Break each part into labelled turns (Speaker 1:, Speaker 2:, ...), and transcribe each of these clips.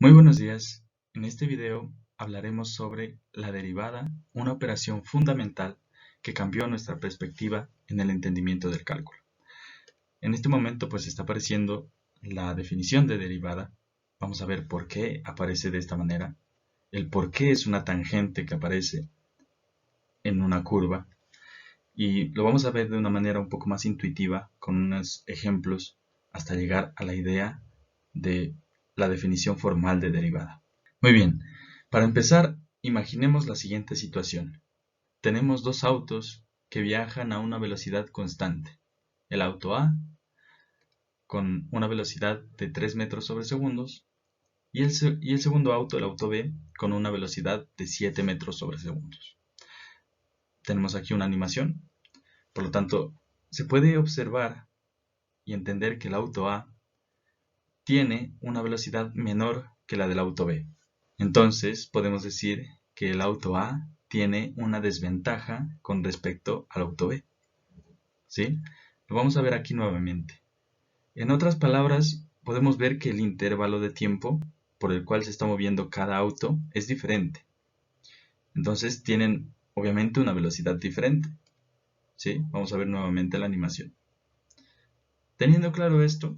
Speaker 1: Muy buenos días. En este video hablaremos sobre la derivada, una operación fundamental que cambió nuestra perspectiva en el entendimiento del cálculo. En este momento pues está apareciendo la definición de derivada. Vamos a ver por qué aparece de esta manera, el por qué es una tangente que aparece en una curva, y lo vamos a ver de una manera un poco más intuitiva con unos ejemplos hasta llegar a la idea de la definición formal de derivada. Muy bien, para empezar, imaginemos la siguiente situación. Tenemos dos autos que viajan a una velocidad constante. El auto A con una velocidad de 3 metros sobre segundos y el segundo auto, el auto B, con una velocidad de 7 metros sobre segundos. Tenemos aquí una animación, por lo tanto, se puede observar y entender que el auto A tiene una velocidad menor que la del auto B. Entonces podemos decir que el auto A tiene una desventaja con respecto al auto B. ¿Sí? Lo vamos a ver aquí nuevamente. En otras palabras, podemos ver que el intervalo de tiempo por el cual se está moviendo cada auto es diferente. Entonces tienen obviamente una velocidad diferente. ¿Sí? Vamos a ver nuevamente la animación. Teniendo claro esto,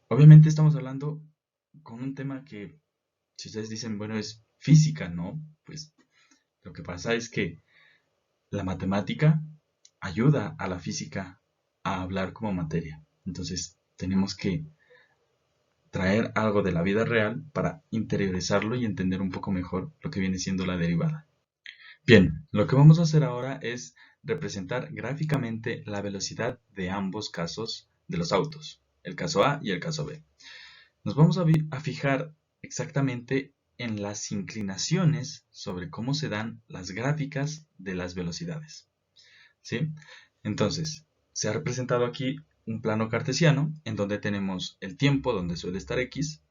Speaker 1: obviamente estamos hablando con un tema que, si ustedes dicen, bueno, es física, ¿no? Pues lo que pasa es que la matemática ayuda a la física a hablar como materia. Entonces tenemos que traer algo de la vida real para interiorizarlo y entender un poco mejor lo que viene siendo la derivada. Bien, lo que vamos a hacer ahora es representar gráficamente la velocidad de ambos casos de los autos, el caso A y el caso B. Nos vamos a fijar exactamente en las inclinaciones sobre cómo se dan las gráficas de las velocidades. ¿Sí? Entonces, se ha representado aquí un plano cartesiano en donde tenemos el tiempo donde suele estar X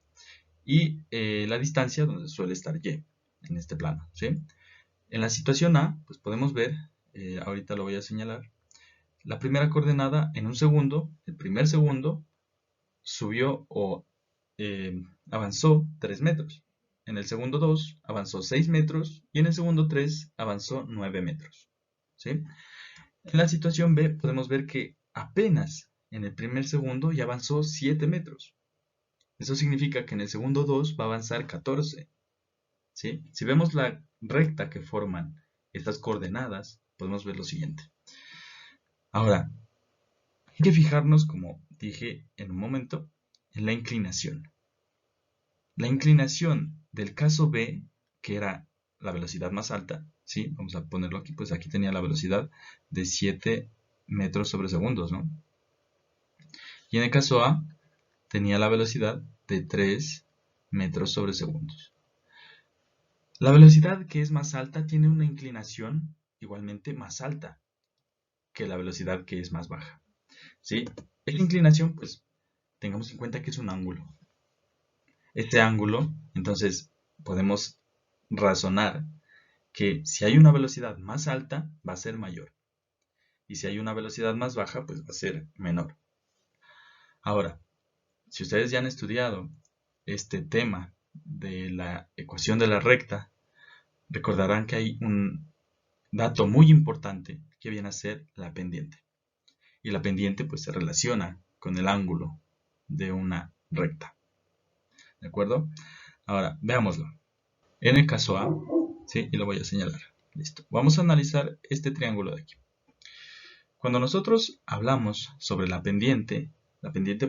Speaker 1: y la distancia donde suele estar Y en este plano. ¿Sí? En la situación A, pues podemos ver, ahorita lo voy a señalar, la primera coordenada en un segundo, el primer segundo, subió o avanzó 3 metros. En el segundo 2 avanzó 6 metros y en el segundo 3 avanzó 9 metros. ¿Sí? En la situación B podemos ver que apenas en el primer segundo ya avanzó 7 metros. Eso significa que en el segundo 2 va a avanzar 14. ¿Sí? Si vemos la recta que forman estas coordenadas, podemos ver lo siguiente. Ahora, hay que fijarnos, como dije en un momento, en la inclinación. La inclinación del caso B, que era la velocidad más alta, ¿sí? Vamos a ponerlo aquí, pues aquí tenía la velocidad de 7 metros sobre segundos, ¿no? Y en el caso A, tenía la velocidad de 3 metros sobre segundos. La velocidad que es más alta tiene una inclinación igualmente más alta que la velocidad que es más baja, ¿sí? Esta inclinación, pues, tengamos en cuenta que es un ángulo. Este ángulo, entonces, podemos razonar que si hay una velocidad más alta, va a ser mayor. Y si hay una velocidad más baja, pues va a ser menor. Ahora, si ustedes ya han estudiado este tema de la ecuación de la recta, recordarán que hay un dato muy importante que viene a ser la pendiente. Y la pendiente pues se relaciona con el ángulo de una recta. ¿De acuerdo? Ahora, veámoslo. En el caso A, ¿sí? Y lo voy a señalar. Listo. Vamos a analizar este triángulo de aquí. Cuando nosotros hablamos sobre la pendiente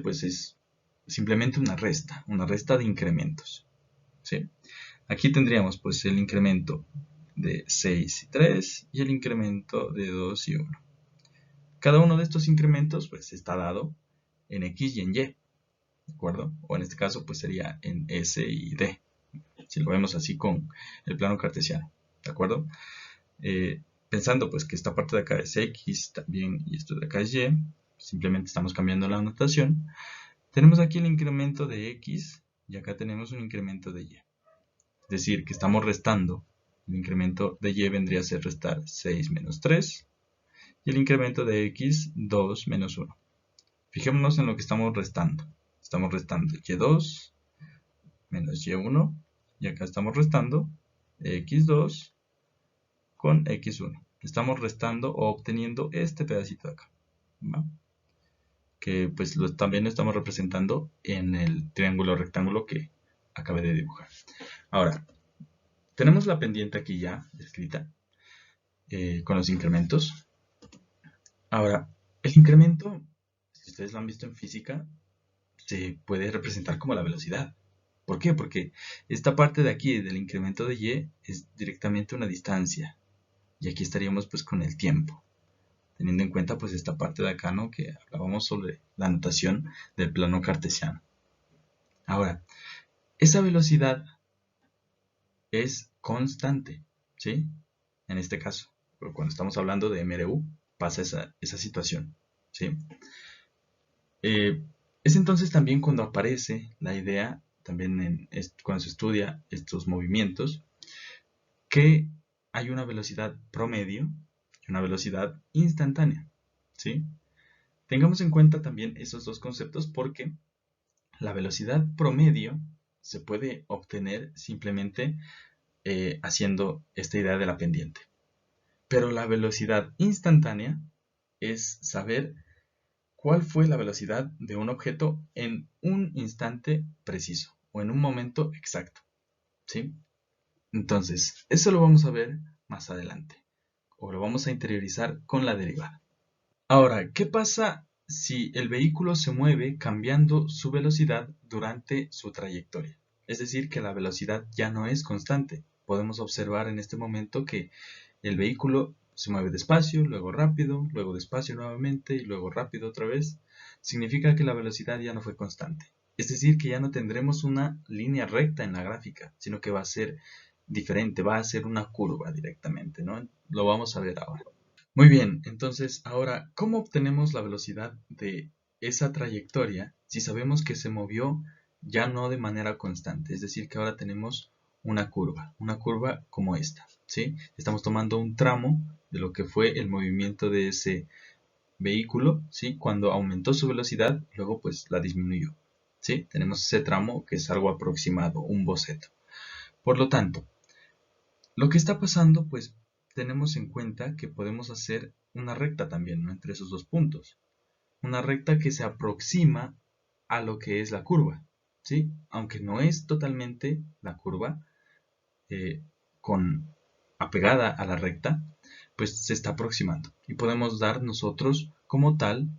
Speaker 1: pues es simplemente una resta de incrementos. ¿Sí? Aquí tendríamos pues el incremento de 6 y 3 y el incremento de 2 y 1. Cada uno de estos incrementos pues está dado en X y en Y, ¿de acuerdo? O en este caso pues sería en S y D, si lo vemos así con el plano cartesiano, ¿de acuerdo? Pensando pues que esta parte de acá es X también y esto de acá es Y, simplemente estamos cambiando la notación. Tenemos aquí el incremento de X y acá tenemos un incremento de Y. Es decir, que estamos restando. El incremento de Y vendría a ser restar 6 menos 3 y el incremento de X 2 menos 1. Fijémonos en lo que estamos restando. Estamos restando y2 menos y1. Y acá estamos restando x2 con x1. Estamos restando o obteniendo este pedacito de acá, ¿va? Que pues también lo estamos representando en el triángulo rectángulo que acabé de dibujar. Ahora, tenemos la pendiente aquí ya escrita con los incrementos. Ahora, el incremento, si ustedes lo han visto en física, se puede representar como la velocidad. ¿Por qué? Porque esta parte de aquí del incremento de y es directamente una distancia. Y aquí estaríamos pues con el tiempo, teniendo en cuenta pues esta parte de acá, ¿no? Que hablábamos sobre la notación del plano cartesiano. Ahora, esa velocidad es constante, ¿sí? En este caso, cuando estamos hablando de MRU, pasa esa situación, ¿sí? Es entonces también cuando aparece la idea, también cuando se estudia estos movimientos, que hay una velocidad promedio y una velocidad instantánea, ¿sí? Tengamos en cuenta también esos dos conceptos porque la velocidad promedio se puede obtener simplemente haciendo esta idea de la pendiente. Pero la velocidad instantánea es saber cuál fue la velocidad de un objeto en un instante preciso o en un momento exacto, ¿sí? Entonces, eso lo vamos a ver más adelante o lo vamos a interiorizar con la derivada. Ahora, ¿qué pasa si el vehículo se mueve cambiando su velocidad durante su trayectoria? Es decir, que la velocidad ya no es constante. Podemos observar en este momento que el vehículo se mueve despacio, luego rápido, luego despacio nuevamente y luego rápido otra vez. Significa que la velocidad ya no fue constante. Es decir, que ya no tendremos una línea recta en la gráfica, sino que va a ser diferente, va a ser una curva directamente, ¿no? Lo vamos a ver ahora. Muy bien, entonces ahora, ¿cómo obtenemos la velocidad de esa trayectoria si sabemos que se movió ya no de manera constante? Es decir, que ahora tenemos una curva como esta, ¿sí? Estamos tomando un tramo de lo que fue el movimiento de ese vehículo, ¿sí? Cuando aumentó su velocidad, luego pues la disminuyó, ¿sí? Tenemos ese tramo que es algo aproximado, un boceto. Por lo tanto, lo que está pasando, pues tenemos en cuenta que podemos hacer una recta también, ¿no? Entre esos dos puntos. Una recta que se aproxima a lo que es la curva, ¿sí? Aunque no es totalmente la curva eh, con, apegada a la recta, pues se está aproximando. Y podemos dar nosotros como tal,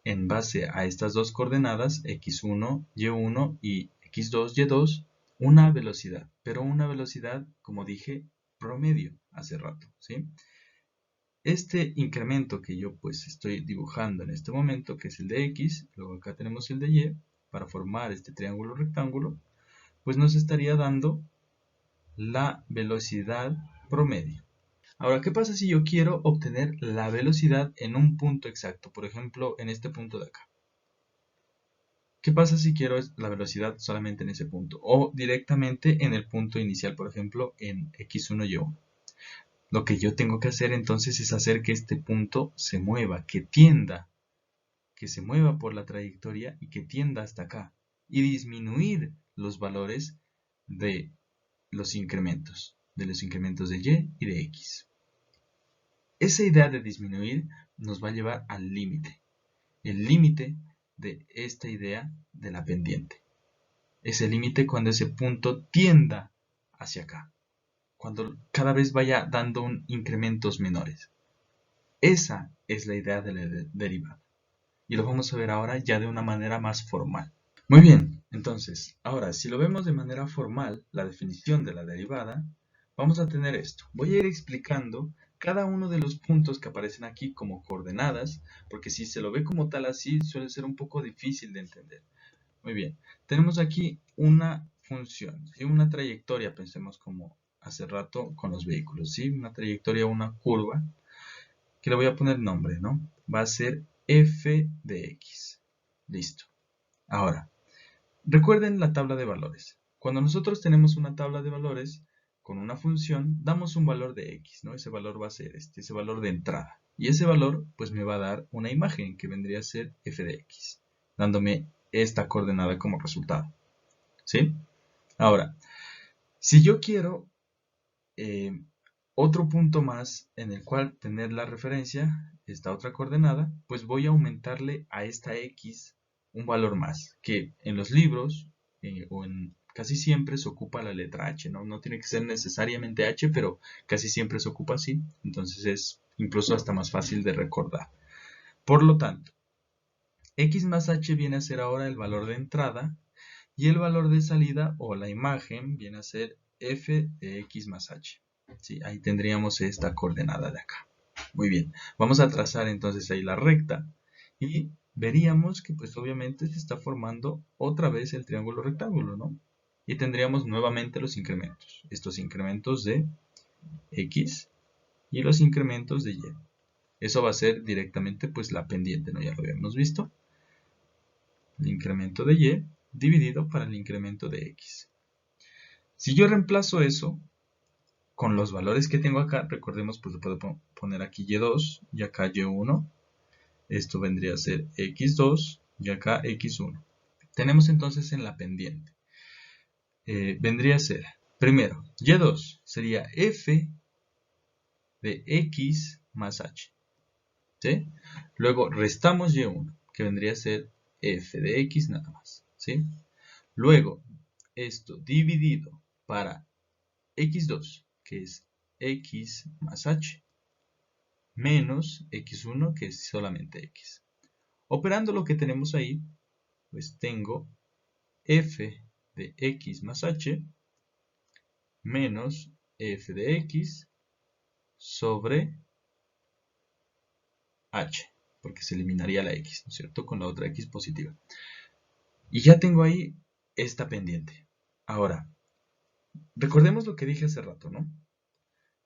Speaker 1: en base a estas dos coordenadas, x1, y1 y x2, y2, una velocidad, pero una velocidad, como dije, promedio hace rato, ¿sí? Este incremento que yo pues estoy dibujando en este momento, que es el de x, luego acá tenemos el de y, para formar este triángulo rectángulo, pues nos estaría dando la velocidad promedio. Ahora, ¿qué pasa si yo quiero obtener la velocidad en un punto exacto? Por ejemplo, en este punto de acá. ¿Qué pasa si quiero la velocidad solamente en ese punto? O directamente en el punto inicial, por ejemplo, en x1 y 1. Lo que yo tengo que hacer entonces es hacer que este punto se mueva, que tienda, que se mueva por la trayectoria y que tienda hasta acá. Y disminuir los valores de los incrementos de y y de x. Esa idea de disminuir nos va a llevar al límite. El límite de esta idea de la pendiente. Ese límite cuando ese punto tienda hacia acá. Cuando cada vez vaya dando incrementos menores. Esa es la idea de la derivada. Y lo vamos a ver ahora ya de una manera más formal. Muy bien, entonces, ahora si lo vemos de manera formal, la definición de la derivada, vamos a tener esto. Voy a ir explicando cada uno de los puntos que aparecen aquí como coordenadas, porque si se lo ve como tal así, suele ser un poco difícil de entender. Muy bien, tenemos aquí una función, ¿sí? Una trayectoria, pensemos como hace rato con los vehículos, ¿sí? Una trayectoria, una curva, que le voy a poner nombre, ¿no? Va a ser f de x. Listo. Ahora, recuerden la tabla de valores. Cuando nosotros tenemos una tabla de valores con una función, damos un valor de x, ¿no? Ese valor va a ser ese valor de entrada. Y ese valor, pues me va a dar una imagen que vendría a ser f de x, dándome esta coordenada como resultado. ¿Sí? Ahora, si yo quiero otro punto más en el cual tener la referencia, esta otra coordenada, pues voy a aumentarle a esta x un valor más, que en los libros o en casi siempre se ocupa la letra h, ¿no? No tiene que ser necesariamente h, pero casi siempre se ocupa así, entonces es incluso hasta más fácil de recordar. Por lo tanto, x más h viene a ser ahora el valor de entrada y el valor de salida o la imagen viene a ser f de x más h. ¿Sí? Ahí tendríamos esta coordenada de acá. Muy bien, vamos a trazar entonces ahí la recta y veríamos que pues obviamente se está formando otra vez el triángulo rectángulo, ¿no? Y tendríamos nuevamente los incrementos, estos incrementos de x y los incrementos de y. Eso va a ser directamente pues la pendiente, ¿no? Ya lo habíamos visto. El incremento de y dividido para el incremento de x. Si yo reemplazo eso con los valores que tengo acá, recordemos, pues lo puedo poner aquí y2 y acá y1. Esto vendría a ser x2 y acá x1. Tenemos entonces en la pendiente. Vendría a ser, primero, y2 sería f de x más h. ¿Sí? Luego restamos y1, que vendría a ser f de x nada más. ¿Sí? Luego, esto dividido para x2, que es x más h, menos x1, que es solamente x. Operando lo que tenemos ahí, pues tengo f de x más h menos f de x sobre h, porque se eliminaría la x, ¿no es cierto?, con la otra x positiva. Y ya tengo ahí esta pendiente. Ahora, recordemos lo que dije hace rato, ¿no?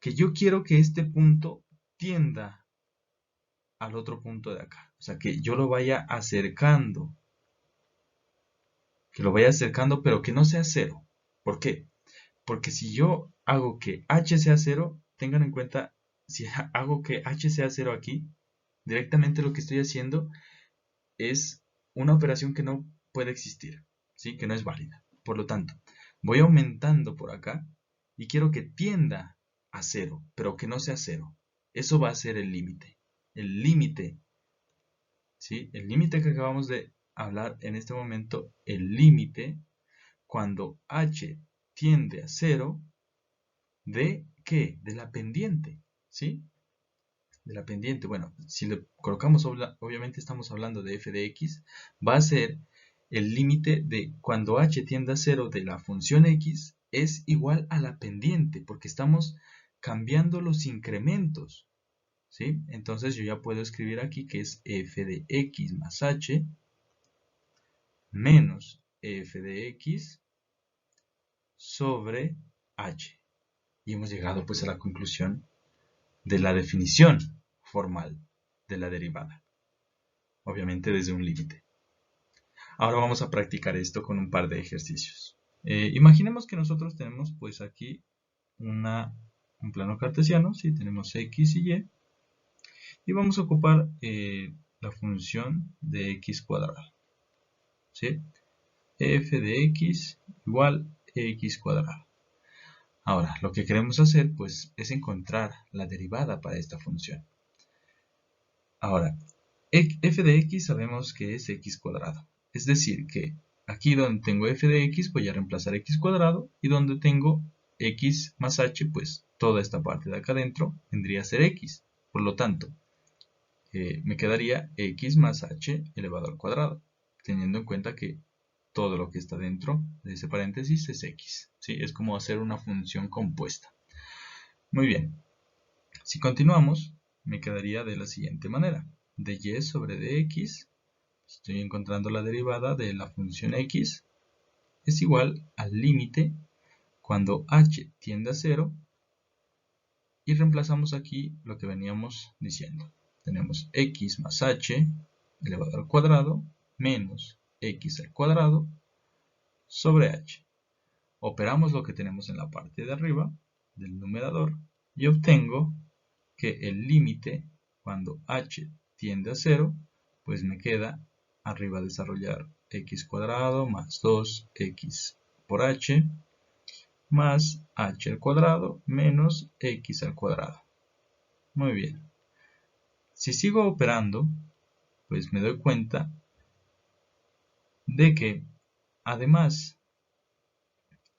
Speaker 1: Que yo quiero que este punto tienda al otro punto de acá. O sea, que yo lo vaya acercando. Que lo vaya acercando, pero que no sea cero. ¿Por qué? Porque si yo hago que h sea 0, tengan en cuenta, si hago que h sea 0 aquí, directamente lo que estoy haciendo es una operación que no puede existir, ¿sí? Que no es válida. Por lo tanto, voy aumentando por acá y quiero que tienda a 0, pero que no sea 0. Eso va a ser el límite. El límite, ¿sí? El límite que acabamos de hablar en este momento, el límite, cuando h tiende a 0, ¿de qué? De la pendiente, ¿sí? De la pendiente. Bueno, si le colocamos, obviamente estamos hablando de f de x, va a ser el límite de cuando h tiende a 0 de la función x es igual a la pendiente, porque estamos cambiando los incrementos, ¿sí? Entonces yo ya puedo escribir aquí que es f de x más h menos f de x sobre h. Y hemos llegado pues a la conclusión de la definición formal de la derivada, obviamente desde un límite. Ahora vamos a practicar esto con un par de ejercicios. Imaginemos que nosotros tenemos pues aquí un plano cartesiano, ¿sí? Tenemos x y vamos a ocupar la función de x cuadrado, ¿sí? F de x igual x cuadrado. Ahora, lo que queremos hacer pues es encontrar la derivada para esta función. Ahora, f de x sabemos que es x cuadrado. Es decir, que aquí donde tengo f de x voy a reemplazar x cuadrado y donde tengo x más h, pues toda esta parte de acá adentro vendría a ser x. Por lo tanto, me quedaría x más h elevado al cuadrado, teniendo en cuenta que todo lo que está dentro de ese paréntesis es x. ¿Sí? Es como hacer una función compuesta. Muy bien. Si continuamos, me quedaría de la siguiente manera. De y sobre dx, estoy encontrando la derivada de la función x, es igual al límite cuando h tiende a 0 y reemplazamos aquí lo que veníamos diciendo. Tenemos x más h elevado al cuadrado menos x al cuadrado sobre h. Operamos lo que tenemos en la parte de arriba del numerador y obtengo que el límite cuando h tiende a 0, pues me queda arriba desarrollar x cuadrado más 2x por h más h al cuadrado menos x al cuadrado. Muy bien. Si sigo operando, pues me doy cuenta de que además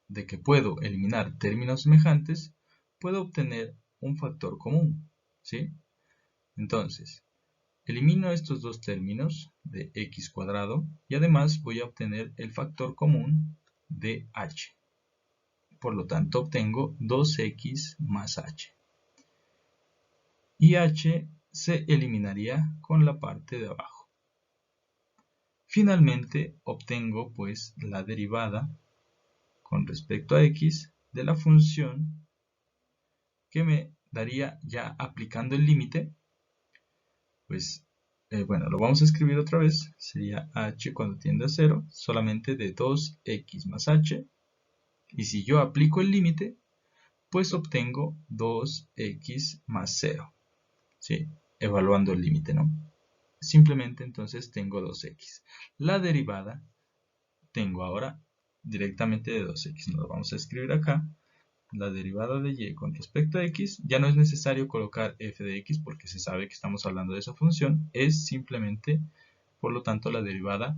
Speaker 1: de que puedo eliminar términos semejantes, puedo obtener un factor común, ¿sí? Entonces, elimino estos dos términos de x cuadrado y además voy a obtener el factor común de h. Por lo tanto, obtengo 2x más h. Y h se eliminaría con la parte de abajo. Finalmente, obtengo pues la derivada con respecto a x de la función que me daría ya aplicando el límite, pues bueno, lo vamos a escribir otra vez, sería h cuando tiende a 0, solamente de 2x más h, y si yo aplico el límite, pues obtengo 2x más 0, ¿sí? Evaluando el límite, ¿no? Simplemente entonces tengo 2x. La derivada tengo ahora directamente de 2x, nos lo vamos a escribir acá. La derivada de y con respecto a x, ya no es necesario colocar f de x porque se sabe que estamos hablando de esa función, es simplemente, por lo tanto, la derivada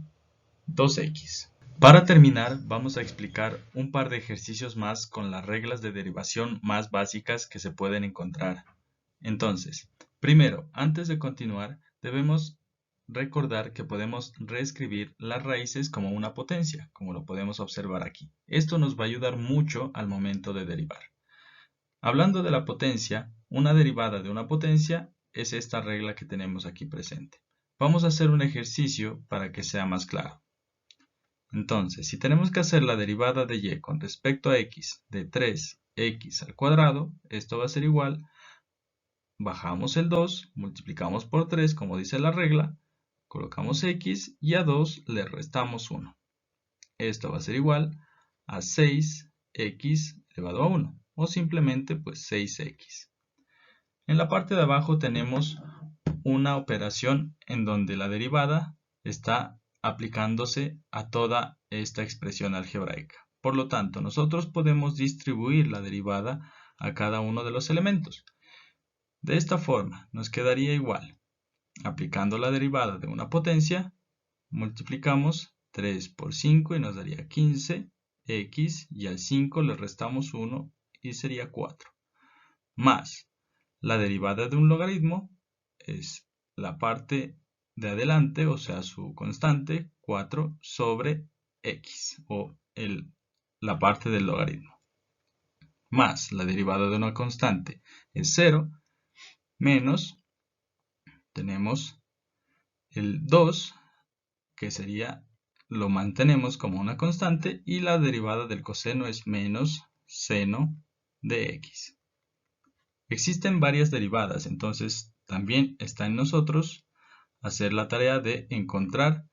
Speaker 1: 2x. Para terminar, vamos a explicar un par de ejercicios más con las reglas de derivación más básicas que se pueden encontrar. Entonces, primero, antes de continuar, debemos recordar que podemos reescribir las raíces como una potencia, como lo podemos observar aquí. Esto nos va a ayudar mucho al momento de derivar. Hablando de la potencia, una derivada de una potencia es esta regla que tenemos aquí presente. Vamos a hacer un ejercicio para que sea más claro. Entonces, si tenemos que hacer la derivada de y con respecto a x de 3x al cuadrado, esto va a ser igual, bajamos el 2, multiplicamos por 3 como dice la regla, colocamos x y a 2 le restamos 1. Esto va a ser igual a 6x elevado a 1, o simplemente pues 6x. En la parte de abajo tenemos una operación en donde la derivada está aplicándose a toda esta expresión algebraica. Por lo tanto, nosotros podemos distribuir la derivada a cada uno de los elementos. De esta forma, nos quedaría igual. Aplicando la derivada de una potencia, multiplicamos 3 por 5 y nos daría 15x y al 5 le restamos 1 y sería 4. Más la derivada de un logaritmo es la parte de adelante, o sea su constante, 4 sobre x, o la parte del logaritmo. Más la derivada de una constante es 0, menos, tenemos el 2, que sería, lo mantenemos como una constante, y la derivada del coseno es menos seno de x. Existen varias derivadas, entonces también está en nosotros hacer la tarea de encontrar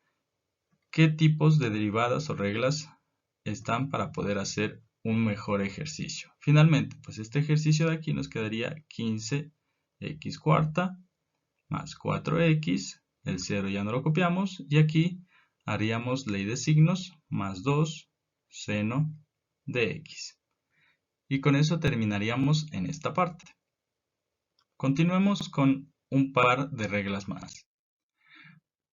Speaker 1: qué tipos de derivadas o reglas están para poder hacer un mejor ejercicio. Finalmente, pues este ejercicio de aquí nos quedaría 15x cuarta más 4x, el 0 ya no lo copiamos, y aquí haríamos ley de signos más 2 seno de x. Y con eso terminaríamos en esta parte. Continuemos con un par de reglas más.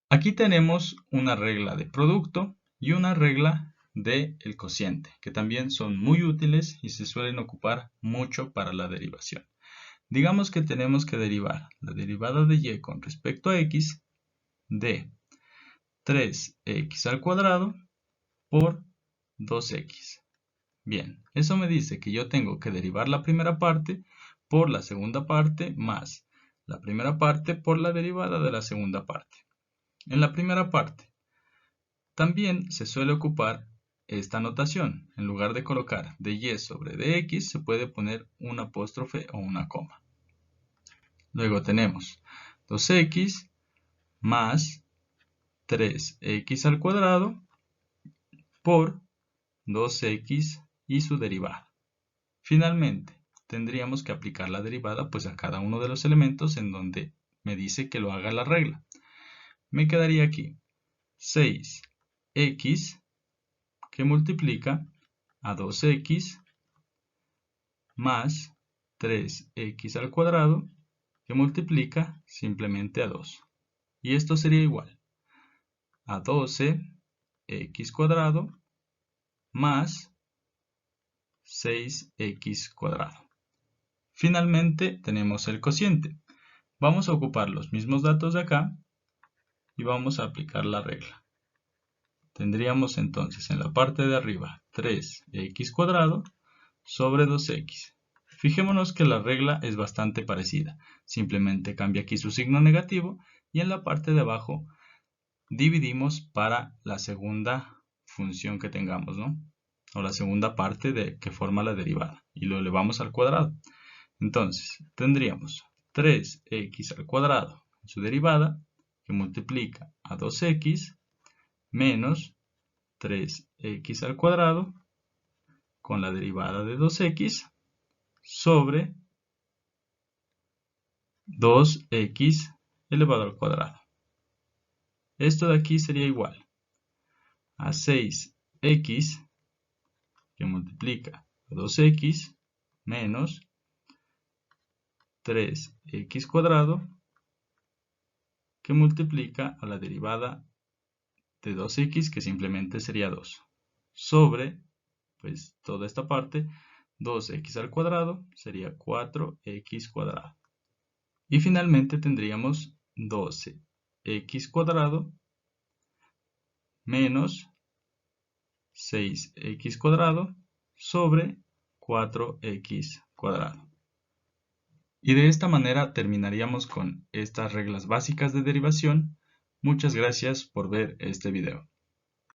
Speaker 1: Aquí tenemos una regla de producto y una regla del cociente, que también son muy útiles y se suelen ocupar mucho para la derivación. Digamos que tenemos que derivar la derivada de y con respecto a x de 3x al cuadrado por 2x. Bien, eso me dice que yo tengo que derivar la primera parte por la segunda parte más la primera parte por la derivada de la segunda parte. En la primera parte, también se suele ocupar esta notación. En lugar de colocar de y sobre dx, se puede poner un apóstrofe o una coma. Luego tenemos 2x más 3x al cuadrado por 2x y su derivada. Finalmente, tendríamos que aplicar la derivada pues a cada uno de los elementos en donde me dice que lo haga la regla. Me quedaría aquí 6 x que multiplica a 2x más 3x al cuadrado que multiplica simplemente a 2. Y esto sería igual a 12x cuadrado más 6x cuadrado. Finalmente tenemos el cociente. Vamos a ocupar los mismos datos de acá y vamos a aplicar la regla. Tendríamos entonces en la parte de arriba 3x cuadrado sobre 2x. Fijémonos que la regla es bastante parecida. Simplemente cambia aquí su signo negativo y en la parte de abajo dividimos para la segunda función que tengamos, ¿no? O la segunda parte que forma la derivada y lo elevamos al cuadrado. Entonces tendríamos 3x al cuadrado en su derivada que multiplica a 2x menos 3x al cuadrado con la derivada de 2x sobre 2x elevado al cuadrado. Esto de aquí sería igual a 6x que multiplica a 2x menos 3x cuadrado que multiplica a la derivada de 2x que simplemente sería 2 sobre pues toda esta parte 2x al cuadrado sería 4x cuadrado. Y finalmente tendríamos 12x cuadrado menos 6x cuadrado sobre 4x cuadrado. Y de esta manera terminaríamos con estas reglas básicas de derivación. Muchas gracias por ver este video.